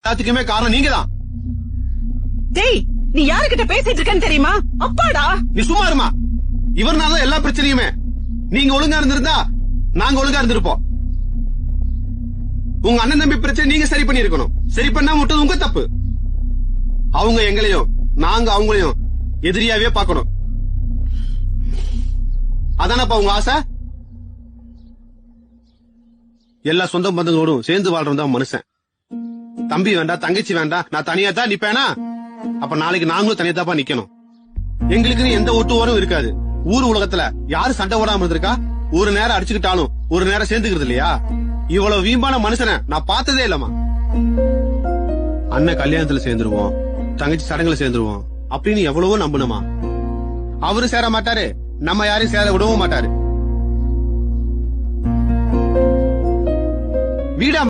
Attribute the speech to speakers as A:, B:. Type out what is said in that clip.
A: எல்லாத்துக்குமே காரணம் நீங்க தான்.
B: டேய், நீ யாருகிட்ட பேசிட்டு இருக்கன்னு தெரியுமா? அப்பாடா,
A: நீ சும்மா இருமா. இவர்னால எல்லா பிரச்சனையுமே. நீங்க ஒழுங்கா இருந்திருந்தா நாங்க ஒழுங்கா இருந்திருப்போம். உங்க அண்ணன் தம்பி பிரச்சனை நீங்க சரி பண்ணி இருக்கணும். சரி பண்ணாம விட்டது உங்க தப்பு. அவங்க எங்களையும் நாங்க அவங்களையும் எதிரியாவே பார்க்கணும். அதானப்பா உங்க ஆசை? எல்லா சொந்த பந்தங்களோடும் சேர்ந்து வாழ்றோம் தான் மனுஷன். தம்பி வேண்டாம், தங்கச்சி வேண்டாம், நான் தனியா தான் நிப்பேனா? அப்ப நாளைக்கு நாங்களும் தனியா தாப்பா நிக்கணும். எங்களுக்குன்னு எந்த ஒட்டு ஓரம் இருக்காது. ஊர் உலகத்துல யாரு சண்டை ஓடாம இருந்திருக்கா? ஒரு நேரம் அடிச்சுக்கிட்டாலும் ஒரு நேரம் சேர்ந்துக்கிறது இல்லையா? இவ்வளவு வீம்பான மனுஷனை நான் பார்த்ததே இல்லம்மா. அண்ணன் கல்யாணத்துல சேர்ந்துருவோம், தங்கச்சி சடங்குல சேர்ந்துருவோம் அப்படின்னு எவ்வளவோ நம்பணுமா? அவரு சேர மாட்டாரு, நம்ம யாரையும் சேர விடவும் மாட்டாரு. வீடா